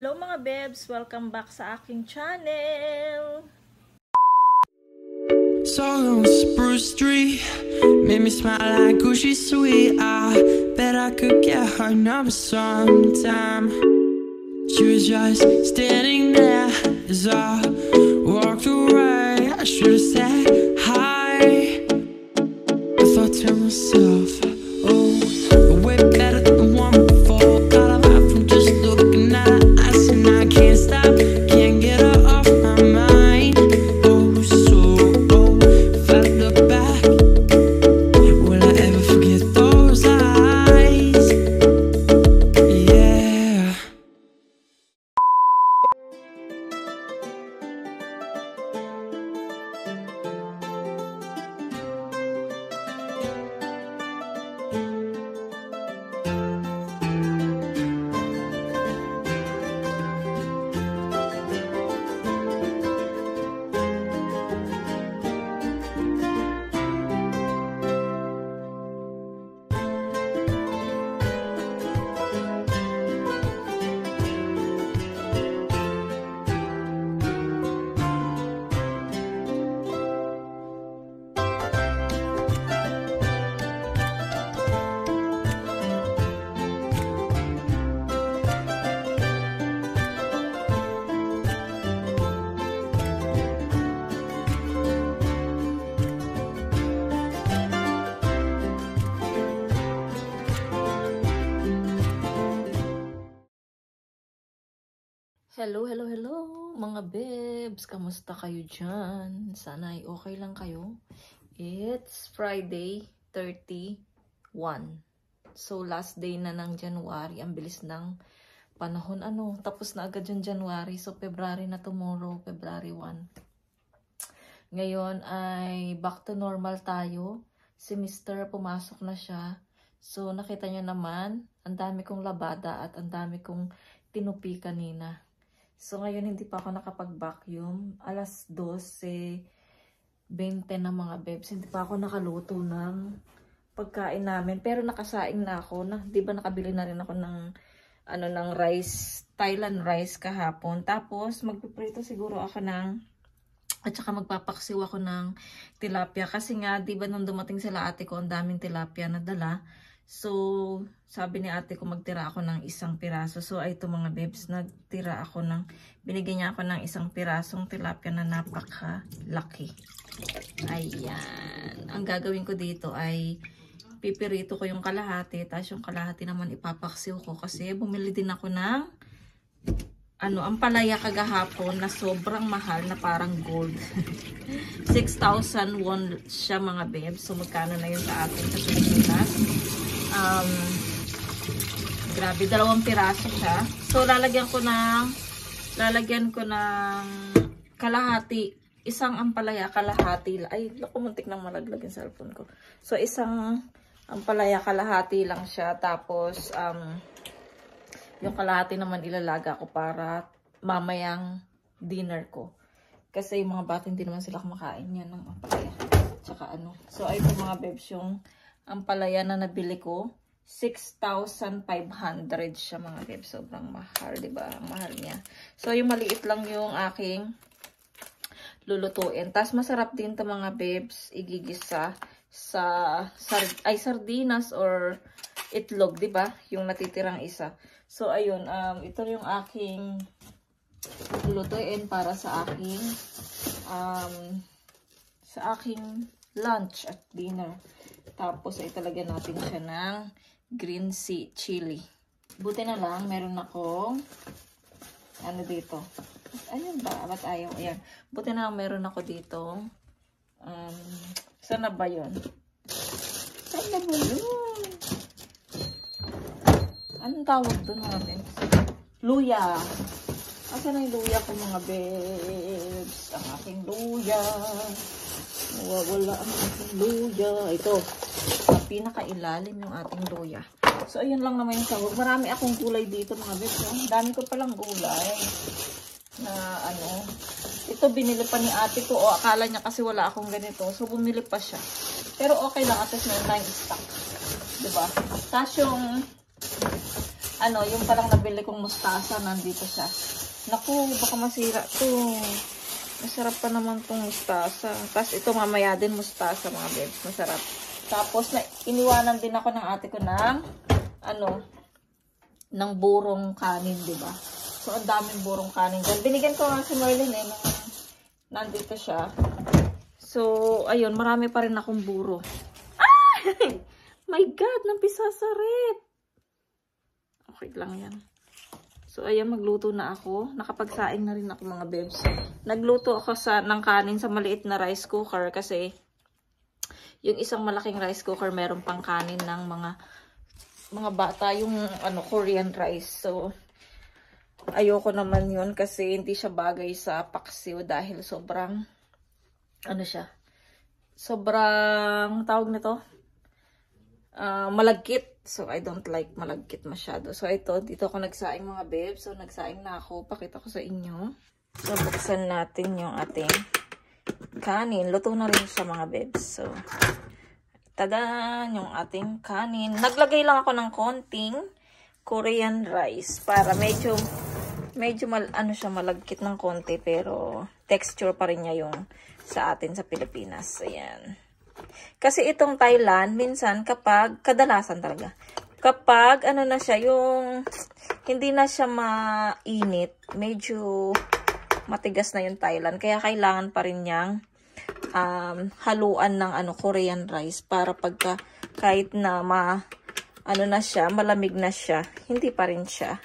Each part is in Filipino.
Hello mga bebs! Welcome back sa aking channel! Song on Spruce Street made me smile like Gucci sweet. I bet I could get her number sometime. She was just standing there as I walked away. I should have said hi. I thought to myself, oh, way better than the one before. Got a lot from just looking at her eyes, and I can't stop, can't get her off my mind. Oh, so if I look back, will I ever forget those eyes? Yeah. Hello mga bebs! Kamusta kayo dyan? Sana ay okay lang kayo. It's Friday 31. So last day na ng January. Ang bilis ng panahon. Tapos na agad yung January. So February na tomorrow, February 1. Ngayon ay back to normal tayo. Si Mr. pumasok na siya. So nakita nyo naman, ang dami kong labada at ang dami kong tinupi kanina. So, ngayon hindi pa ako nakapag-vacuum. Alas 12:20 na mga bebs. Hindi pa ako nakaluto ng pagkain namin. Pero nakasaing na ako. Di ba nakabili na rin ako ng rice, Thailand rice kahapon. Tapos, magpiprito siguro ako at saka magpapaksiw ako ng tilapia. Kasi nga, di ba nung dumating sila ate ko, ang daming tilapia na dala. So, sabi ni ate ko magtira ako ng isang piraso. So, ay ito mga bebs, binigyan niya ako ng isang pirasong tilapia na napakalaki. Ayan. Ang gagawin ko dito ay pipirito ko yung kalahati. Tapos yung kalahati naman ipapaksiw ko. Kasi bumili din ako ng ampalaya kagahapon na sobrang mahal na parang gold. 6,000 won siya mga bebs. So, magkano na yun sa atin? Kasi grabe, 2 piraso siya. So, lalagyan ko ng kalahati. Isang ampalaya, kalahati. Ay, naku, muntik nang malaglag yung cellphone ko. So, isang ampalaya, kalahati lang siya. Tapos, yung kalahati naman ilalaga ko para mamayang dinner ko. Kasi yung mga bata hindi naman sila kumakain yan ng ampalaya. Tsaka So, ay ito mga bebs, yung ampalaya na nabili ko. 6,500 siya mga bebs. Sobrang mahal, diba? Ang mahal niya. So, yung maliit lang yung aking lulutuin. Tapos, masarap din ito mga bebs. Igigisa sa sardinas or itlog, diba? Yung natitirang isa. So, ayun. Ito yung aking lulutuin para sa aking lunch at dinner. Tapos, ay talagyan natin siya ng green chili. Buti na lang, meron akong dito. Ayun ba? Ba't ayaw? Ayan. Buti na lang, meron ako dito. Saan na ba yun? Anong tawag doon mga bebs? Luya. Asan na yung luya ko mga bebs? Ang aking luya. Nawawala ang ating luya. Ito. Sa pinakailalim yung ating luya. So, ayun lang naman yung sahog. Marami akong gulay dito mga bebs. Dami ko palang gulay. Na Ito binili pa ni ate ko. O, akala niya kasi wala akong ganito. So, bumili pa siya. Pero okay lang. At least meron tayong stock. Diba? Tapos yung ano, yung parang nabili kong mustasa, nandito siya. Naku, baka masira to. Masarap pa naman tong mustasa. Tapos ito mamaya din mustasa, mga bebs. Masarap. Tapos, iniwanan din ako ng ate ko ng, ano, ng burong kanin, diba? So, ang daming burong kanin dyan. Binigyan ko nga si Merlin eh, nung nandito siya. So, ayun, marami pa rin akong buro. Ah! My God, nampisa sa rep. Okay lang yan. So, ayan, magluto na ako. Nakapagsaing na rin ako, mga bebs. Nagluto ako ng kanin sa maliit na rice cooker kasi yung isang malaking rice cooker meron pang kanin ng mga bata, yung ano, Korean rice. So, ayoko naman yun kasi hindi siya bagay sa paksiw dahil sobrang, ano siya, sobrang, tawag nito, malagkit. So, I don't like malagkit masyado. So, dito ako nagsaing, mga bebs. So, nagsaing na ako. Pakita ko sa inyo. So, buksan natin yung ating kanin. Luto na rin siya, mga bebs. So, tadan, yung ating kanin. Naglagay lang ako ng konting Korean rice para medyo ano siya, malagkit ng konti, pero texture pa rin niya yung sa atin sa Pilipinas. Ayan. Kasi itong Thailand, minsan kadalasan talaga, kapag ano na siya, yung hindi na siya mainit, medyo matigas na yung Thailand. Kaya kailangan pa rin niyang haluan ng ano, Korean rice para kahit na ano na siya, malamig na siya, hindi pa rin siya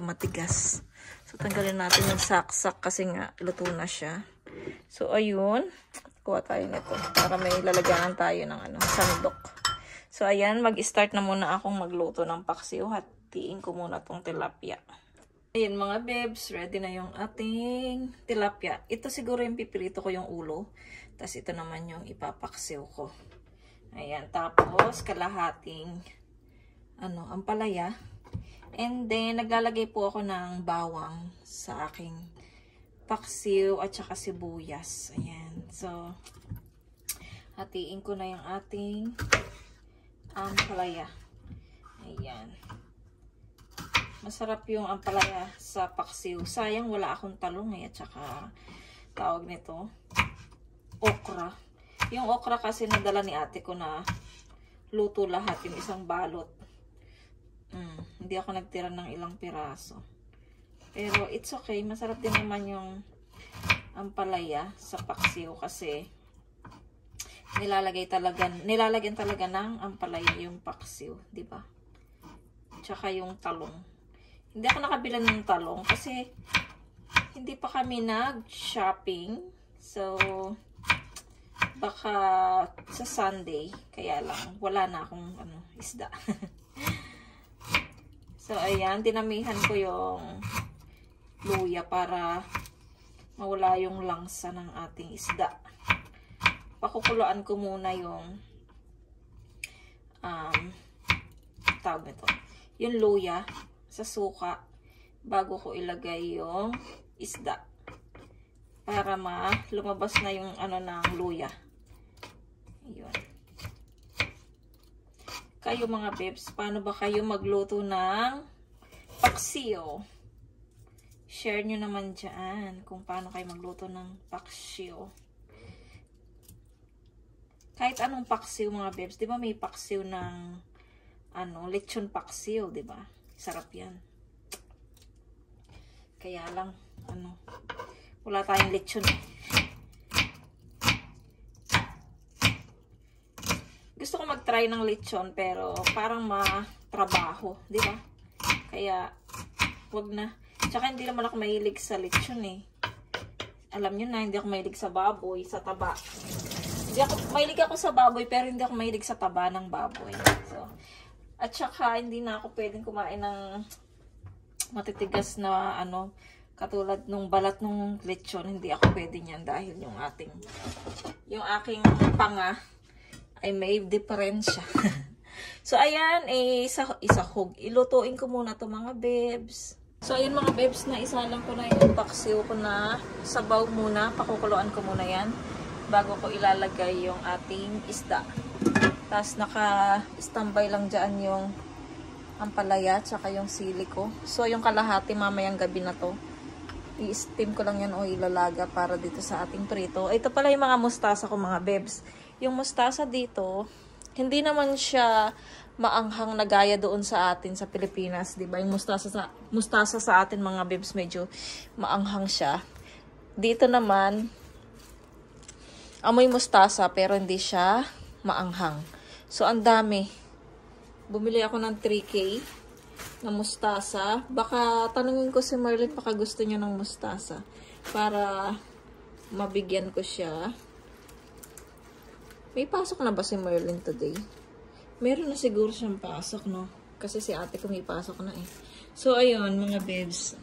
matigas. So, tanggalin natin yung saksak kasi nga luto na siya. So, ayun. Kuha tayo nito para may lalagyanan tayo ng ano, sandok. So, ayan. Mag-start na muna akong magluto ng paksiw. Hatiin ko muna tong tilapia. Ayan, mga bebs. Ready na yung ating tilapia. Ito siguro yung pipirito ko yung ulo. Tapos, ito naman yung ipapaksiw ko. Ayan. Tapos, kalahating ano, ampalaya. And then, naglalagay po ako ng bawang sa aking paksiw at saka sibuyas. Ayan. So, hatiin ko na yung ating ampalaya. Ayan. Masarap yung ampalaya sa paksiw. Sayang wala akong talong at saka tawag nito, okra. Yung okra kasi nadala ni ate ko na luto lahat, yung isang balot. Hindi ako nagtira ng ilang piraso. Pero it's okay. Masarap din naman yung ampalaya sa paksiw kasi nilalagyan talaga ng ampalaya yung paksiw, di ba? Tsaka yung talong. Hindi ako nakabilan ng talong kasi hindi pa kami nag-shopping. So, baka sa Sunday, kaya lang wala na akong isda. So, ayan, dinamihan ko yung luya para mawala yung langsa ng ating isda. Pakukuluan ko muna yung tawag nito, yung luya sa suka bago ko ilagay yung isda para lumabas na yung ano ng luya. Ayun. Kayo, mga bebs, paano ba kayo magluto ng paksiw? Share nyo naman dyan kung paano kayo magluto ng paksiw. Kahit anong paksiw, mga bebs. Di ba may paksiw ng lechon paksiw, di ba? Sarap yan. Kaya lang, wala tayong lechon eh. Gusto ko mag-try ng lechon pero parang matrabaho, di ba? Kaya wag na. Tsaka hindi naman ako mahilig sa lechon eh. Alam niyo na, hindi ako mahilig sa baboy, sa taba. Mahilig ako sa baboy pero hindi ako mahilig sa taba ng baboy. So, at tsaka hindi na ako pwedeng kumain ng matitigas na katulad nung balat nung lechon. Hindi ako pwede niyan dahil yung aking panga ay may diferensya. So, ayan, isahog. Ilutuin ko muna to, mga bebs. So, ayan, mga bebs, na isalang ko na yung paksiw ko na sabaw muna. Pakukuluan ko muna yan bago ko ilalagay yung ating isda. Tapos, naka-standby lang dyan yung ampalaya, tsaka yung sili ko. So, yung kalahati mamayang gabi na to. I-steam ko lang yan o ilalaga para dito sa ating prito. Ito pala yung mga mustasa ko, mga bebs. Yung mustasa dito, hindi naman siya maanghang na gaya doon sa atin sa Pilipinas, 'di ba? Yung mustasa sa atin, mga bebs, medyo maanghang siya. Dito naman amoy mustasa pero hindi siya maanghang. So ang dami. Bumili ako ng 3K na mustasa. Baka tanungin ko si Merlin baka gusto niya ng mustasa para mabigyan ko siya. May pasok na ba si Merlin today? Meron na siguro siyang pasok, no? Kasi si ate ko may pasok na eh. So, ayun, mga bebs.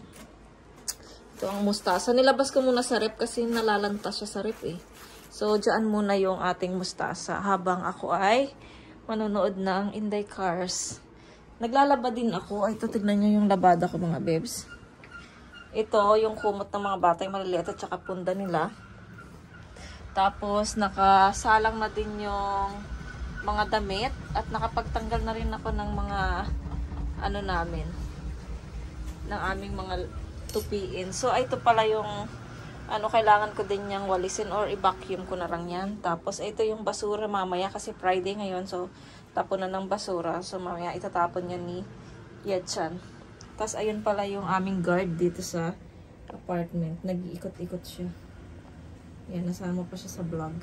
Ito ang mustasa. Nilabas ko muna sa rep kasi nalalantas siya sa rep eh. So, dyan muna yung ating mustasa habang ako ay manonood ng Inday Cars. Naglalaba din ako. Ay, ito, tignan nyo yung labada ko, mga bebs. Ito, yung kumot ng mga bata, yung maliliit at saka punda nila. Tapos, nakasalang na din yung mga damit at nakapagtanggal na rin ako ng mga ano namin, ng aming mga tupiin. So, ito pala yung ano, kailangan ko din niyang walisin or i-vacuum ko na lang yan. Tapos, ito yung basura mamaya kasi Friday ngayon. So, tapon na ng basura. So, mamaya itatapon yan ni Yetchan. Tapos, ayun pala yung aming guard dito sa apartment. Nag-iikot-ikot siya. Yan, nasama pa siya sa vlog.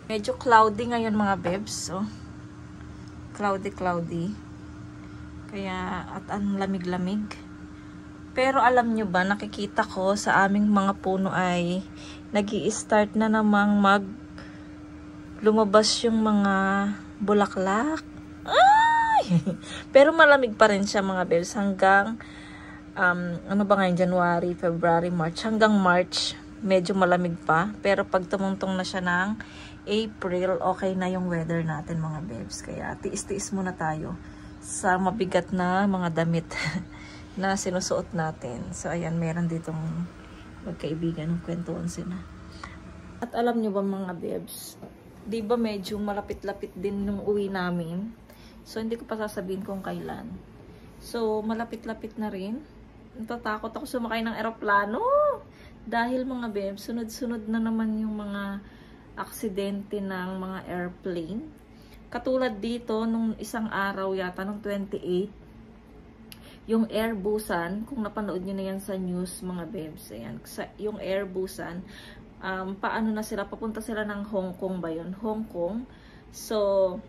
Medyo cloudy ngayon, mga bebs. So, cloudy. Kaya, at ang lamig-lamig. Pero alam nyo ba, nakikita ko sa aming mga puno ay nag-i-start na namang lumabas yung mga bulaklak. Ay! Pero malamig pa rin siya, mga bebs. Hanggang, ano ba ngayon, January, February, March. Hanggang March, medyo malamig pa. Pero pag tumungtong na siya ng April, okay na yung weather natin, mga bebs. Kaya tiis-tiis muna tayo sa mabigat na mga damit na sinusuot natin. So, ayan, meron ditong magkaibigan ng kwentuhan sila. At alam nyo ba, mga bebs, di ba medyo malapit-lapit din nung uwi namin? So, hindi ko pa sasabihin kung kailan. So, malapit-lapit na rin. Natatakot ako sumakay ng eroplano. Dahil, mga bebs, sunod-sunod na naman yung mga aksidente ng mga airplane. Katulad dito, nung isang araw yata, nung 28, yung Airbusan, kung napanood nyo na yan sa news, mga bebs, ayan, yung Airbusan, paano na sila, papunta sila ng Hong Kong ba yun? Hong Kong. So,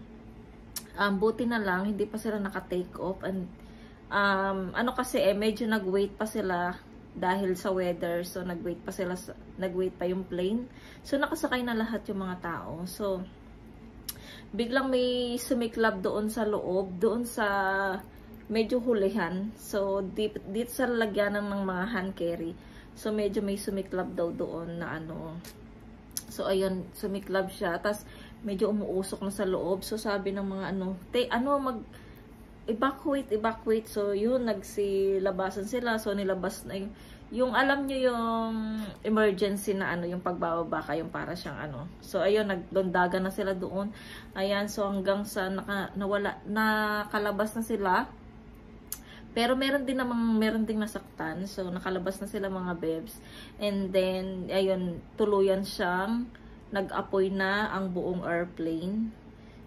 buti na lang, hindi pa sila naka-take off. And, ano kasi, medyo nag-wait pa sila dahil sa weather. So, nag-wait pa yung plane. So, nakasakay na lahat yung mga tao. So, biglang may sumiklab doon sa loob, doon sa medyo hulihan. So, dito sa lalagyanan ng mga hand carry. So, medyo may sumiklab daw doon na ano. So, ayun, sumiklab siya. Tapos, medyo umuusok na sa loob. So, sabi ng mga evacuate. So, yun, nagsilabasan sila. So, nilabas na yung alam nyo yung emergency na ano, yung pagbababa kayong para siyang ano. So, ayun, nagdondagan na sila doon. Ayan, so hanggang sa nakalabas na sila. Pero meron ding nasaktan. So, nakalabas na sila, mga bebs. And then, ayun, tuluyan siyang nag-apoy na ang buong airplane.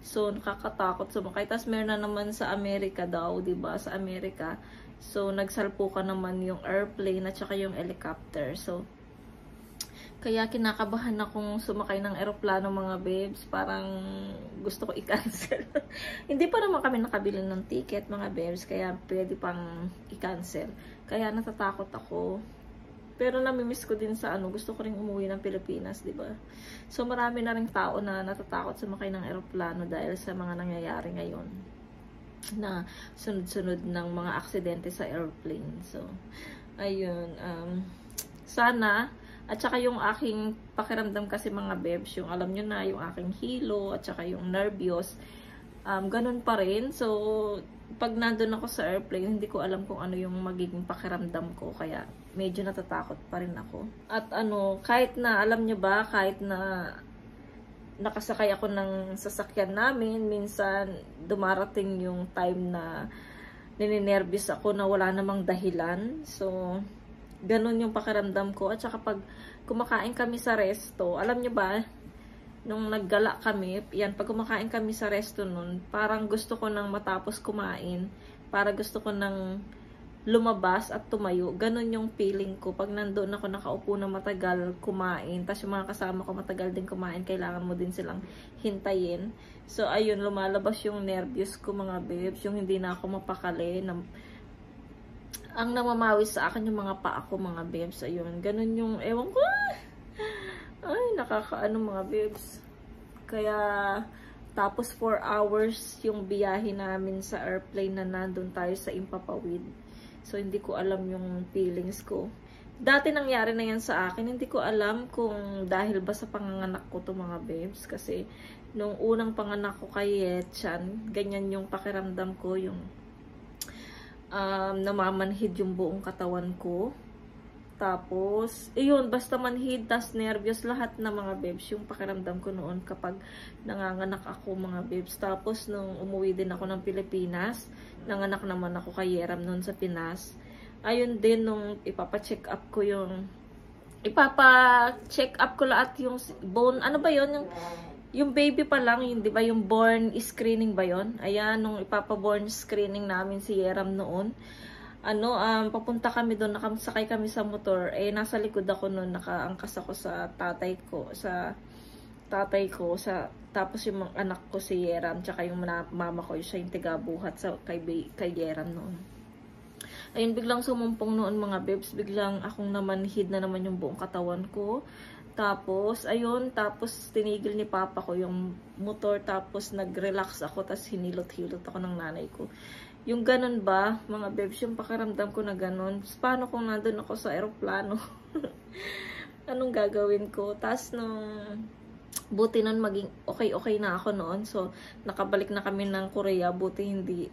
So, nakakatakot sumakay. Tapos, meron na naman sa Amerika daw, diba? Sa Amerika. So, nagsalpukan naman yung airplane at saka yung helicopter. So, kaya kinakabahan akong sumakay ng eroplano, mga babes. Parang gusto ko i-cancel. Hindi pa naman kami nakabili ng ticket, mga babes. Kaya pwede pang i-cancel. Kaya natatakot ako. Pero namimiss ko din sa ano, gusto ko rin umuwi ng Pilipinas, di ba? So, marami na rin tao na natatakot sumakay ng eroplano dahil sa mga nangyayari ngayon na sunod-sunod ng mga aksidente sa airplane. So, ayun. Sana, at saka yung aking pakiramdam kasi, mga bebs, yung alam nyo na, yung aking hilo, at saka yung nervyos, ganun pa rin. So, pag nandun ako sa airplane, hindi ko alam kung ano yung magiging pakiramdam ko. Kaya, medyo natatakot pa rin ako. At ano, kahit na, alam nyo ba, kahit na nakasakay ako ng sasakyan namin. Minsan, dumarating yung time na nininervyos ako na wala namang dahilan. So, ganun yung pakiramdam ko. At saka pag kumakain kami sa resto, alam nyo ba, nung naggala kami, yan, pag kumakain kami sa resto nun, parang gusto ko nang matapos kumain, para gusto ko nang lumabas at tumayo. Ganon yung feeling ko. Pag nandoon ako nakaupo na matagal kumain, tapos yung mga kasama ko matagal din kumain, kailangan mo din silang hintayin. So, ayun, lumalabas yung nervyos ko mga babes, yung hindi na ako mapakali. Ang namamawi sa akin yung mga paa ko mga babes. Ayun, ganon yung, ewan ko, ay, nakakaano mga babes. Kaya, tapos 4 hours yung biyahe namin sa airplane na nandun tayo sa Impapawid. So, hindi ko alam yung feelings ko. Dati nangyari na yan sa akin. Hindi ko alam kung dahil ba sa panganganak ko to mga babes. Kasi, nung unang panganak ko kay Yetchan, ganyan yung pakiramdam ko. Yung namamanhid yung buong katawan ko. Tapos, yun, basta manhid, tas nervyos, lahat na mga babes, yung pakiramdam ko noon kapag nanganganak ako mga babes. Tapos, nung umuwi din ako ng Pilipinas, nanganak naman ako kay Yeram noon sa Pinas. Ayun din, nung ipapacheck up ko lahat yung bone, ano ba yun? Yung baby pa lang, yung, di ba, yung born screening ba yun? Ayan, nung ipapaborn screening namin si Yeram noon, papunta kami doon, nakasakay kami sa motor, nasa likod ako noon, nakaangkas ako sa tatay ko, tapos yung anak ko si Yeram, tsaka yung mama ko, siya yung tigabuhat kay Yeram noon. Ayun, biglang sumumpong noon mga babes, biglang akong namanhid na naman yung buong katawan ko. Tapos, ayun, tapos tinigil ni papa ko yung motor, tapos nag-relax ako, tapos hinilot-hilot ako ng nanay ko. Yung ganun ba, mga babes, yung pakiramdam ko na ganun. Paano kung nandun ako sa aeroplano? Anong gagawin ko? Tapos buti nun maging okay na ako noon. So, nakabalik na kami ng Korea. Buti hindi,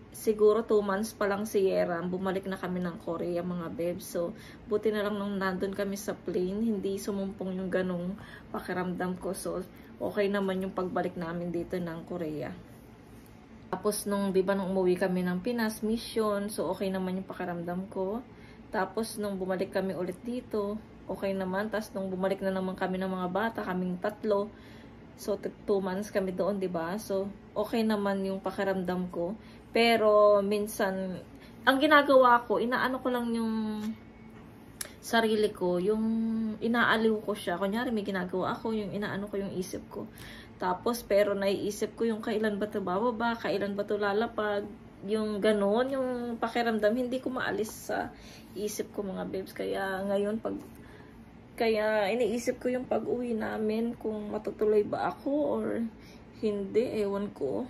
siguro 2 months pa lang si Yeram, bumalik na kami ng Korea mga babes. So, buti na lang nung nandun kami sa plane, hindi sumumpong yung ganung pakiramdam ko. So, okay naman yung pagbalik namin dito ng Korea. Tapos nung, di ba, nung umuwi kami ng Pinas, mission, so okay naman yung pakiramdam ko. Tapos nung bumalik kami ulit dito, okay naman. Tapos nung bumalik na naman kami ng mga bata, kaming 3, so 2 months kami doon, di ba? So okay naman yung pakiramdam ko. Pero minsan, ang ginagawa ko, inaano ko lang yung sarili ko, yung inaaliw ko siya. Kunyari may ginagawa ako, yung inaano ko yung isip ko. Tapos, pero naiisip ko yung kailan ba ito bababa, kailan ba ito lalapag, yung gano'n, yung pakiramdam, hindi ko maalis sa isip ko mga babes. Kaya ngayon, kaya iniisip ko yung pag-uwi namin, kung matutuloy ba ako or hindi, ewan ko.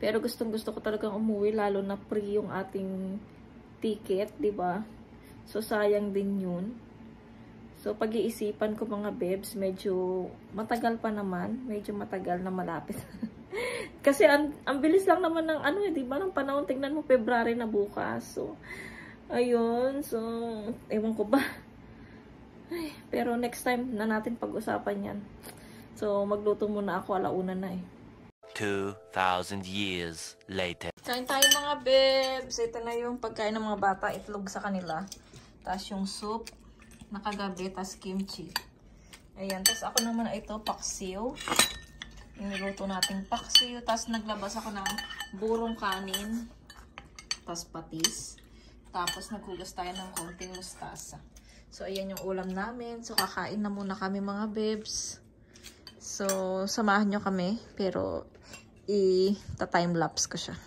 Pero gustong-gusto ko talagang umuwi, lalo na free yung ating ticket, di ba? So, sayang din yun. So, pag-iisipan ko mga babes, medyo matagal pa naman. Medyo matagal na malapit. Kasi ang bilis lang naman ng di ba? Ng panahon, tingnan mo, February na bukas. So, ayun. So, ewan ko ba. Ay, pero next time na natin pag-usapan yan. So, magluto muna ako, 1:00 na 2,000 years later. Kain tayo mga babes. Ito na yung pagkain ng mga bata. Itlog sa kanila. Tapos yung soup nakagabi, tas kimchi. Ayan, tas ako naman ito, paksiw. Niluto natin paksiw. Tas naglabas ako ng burong kanin. Tas patis. Tapos naghugas tayo ng konting mustasa. So, ayan yung ulam namin. So, kakain na muna kami mga babes. So, samahan nyo kami. Pero, i-time lapse ko siya.